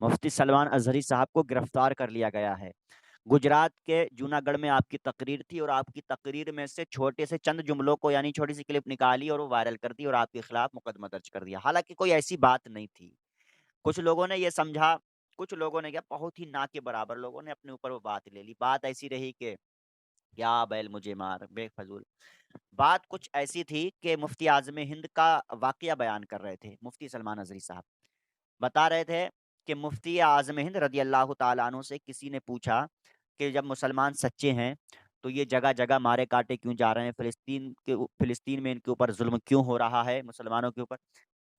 مفتی سلمان اظہری صاحب کو گرفتار کر لیا گیا ہے۔ گجرات کے جوناگڑھ میں آپ کی تقریر تھی، اور آپ کی تقریر میں سے چھوٹے سے چند جملوں کو یعنی چھوٹی سی کلپ نکالی اور وہ وائرل کر دی اور آپ کے خلاف مقدمہ درج کر دیا، حالانکہ کوئی ایسی بات نہیں تھی۔ کچھ لوگوں نے یہ سمجھا، کچھ لوگوں نے کیا، بہت ہی نا کے برابر لوگوں نے اپنے اوپر وہ بات لے لی۔ بات ایسی رہی کہ کیا بیل مجھے مار بے فضول۔ بات کچھ ایسی تھی کہ مفتی اعظم ہند کا واقعہ بیان کر رہے تھے مفتی سلمان اظہری صاحب، بتا رہے تھے کہ مفتی اعظم ہند رضی اللہ تعالیٰ عنہ سے کسی نے پوچھا کہ جب مسلمان سچے ہیں تو یہ جگہ جگہ مارے کاٹے کیوں جا رہے ہیں، فلسطین میں ان کے اوپر ظلم کیوں ہو رہا ہے مسلمانوں کے اوپر؟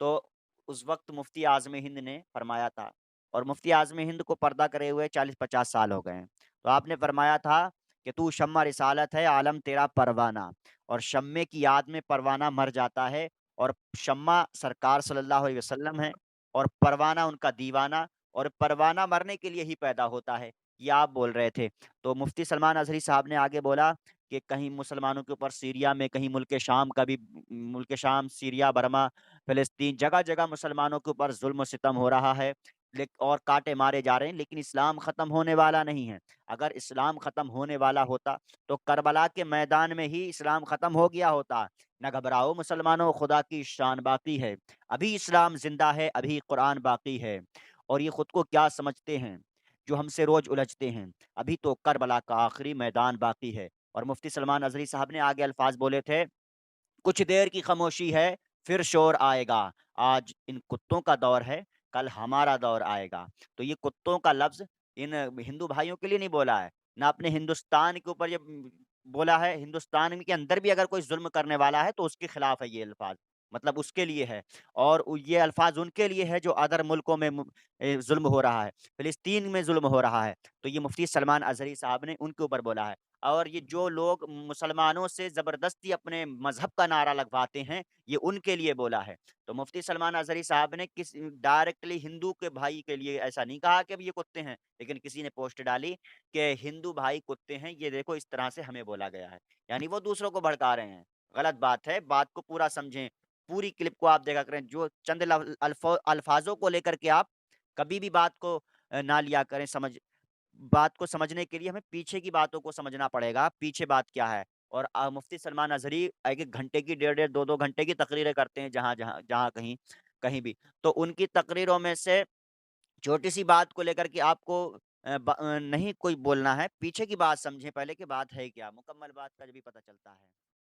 تو اس وقت مفتی اعظم ہند نے فرمایا تھا، اور مفتی اعظم ہند کو پردہ کرے ہوئے 40-50 سال ہو گئے ہیں، تو آپ نے فرمایا تھا کہ تو شمع رسالت ہے، عالم تیرا پروانہ، اور شمع کی یاد میں پروانہ مر جاتا ہے، اور شمع سرکار صلی اللہ علیہ وسلم ہے، اور پروانہ ان کا دیوانہ، اور پروانہ مرنے کے لیے ہی پیدا ہوتا ہے، یہ آپ بول رہے تھے۔ تو مفتی سلمان اظہری صاحب نے آگے بولا کہ کہیں مسلمانوں کے اوپر سیریا میں، کہیں ملک شام کا بھی، ملک شام، سیریا، برما، فلسطین، جگہ جگہ مسلمانوں کے اوپر ظلم و ستم ہو رہا ہے، اور کاٹے مارے جا رہے ہیں، لیکن اسلام ختم ہونے والا نہیں ہے۔ اگر اسلام ختم ہونے والا ہوتا تو کربلا کے میدان میں ہی اسلام ختم ہو گیا ہوتا۔ نہ گھبراؤ مسلمانوں، خدا کی شان باقی ہے، ابھی اسلام زندہ ہے، ابھی قرآن باقی ہے، اور یہ خود کو کیا سمجھتے ہیں جو ہم سے روز الجھتے ہیں، ابھی تو کربلا کا آخری میدان باقی ہے۔ اور مفتی سلمان اظہری صاحب نے آگے الفاظ بولے تھے، کچھ دیر کی خاموشی ہے، پھر شور آئے گا، آج ان کتوں کا دور ہے، کل ہمارا دور آئے گا۔ تو یہ کتوں کا لفظ ان ہندو بھائیوں کے لیے نہیں بولا ہے، نہ اپنے ہندوستان کے اوپر یہ بولا ہے، ہندوستان کے اندر بھی اگر کوئی ظلم کرنے والا ہے تو اس کے خلاف ہے یہ الفاظ، مطلب اس کے لیے ہے، اور یہ الفاظ ان کے لیے ہے جو ادر ملکوں میں ظلم ہو رہا ہے، فلسطین میں ظلم ہو رہا ہے، تو یہ مفتی سلمان اظہری صاحب نے ان کے اوپر بولا ہے۔ اور یہ جو لوگ مسلمانوں سے زبردستی اپنے مذہب کا نعرہ لگواتے ہیں، یہ ان کے لیے بولا ہے۔ تو مفتی سلمان اظہری صاحب نے ڈائریکٹلی ہندو کے بھائی کے لیے ایسا نہیں کہا کہ یہ کتے ہیں، لیکن کسی نے پوسٹ ڈالی کہ ہندو بھائی کتے ہیں، یہ دیکھو اس طرح سے ہمیں بولا گیا ہے، یعنی وہ دوسروں کو بھڑکا رہے ہیں۔ غلط بات ہے، بات کو پورا سمجھیں، پوری کلپ کو آپ دیکھا کریں، جو چند الفاظوں کو لے کر کے آپ کبھی بھی بات کو نہ لیا کریں، بات کو سمجھنے کے لیے ہمیں پیچھے کی باتوں کو سمجھنا پڑے گا، پیچھے بات کیا ہے۔ اور مفتی سلمان اظہری ایک ایک گھنٹے کی، 1.5 2 گھنٹے کی تقریریں کرتے ہیں، جہاں جہاں جہاں کہیں کہیں بھی، تو ان کی تقریروں میں سے چھوٹی سی بات کو لے کر کے آپ کو نہیں کوئی بولنا ہے، پیچھے کی بات سمجھیں پہلے کہ بات ہے کیا، مکمل بات کا جب بھی پتہ چلتا ہے۔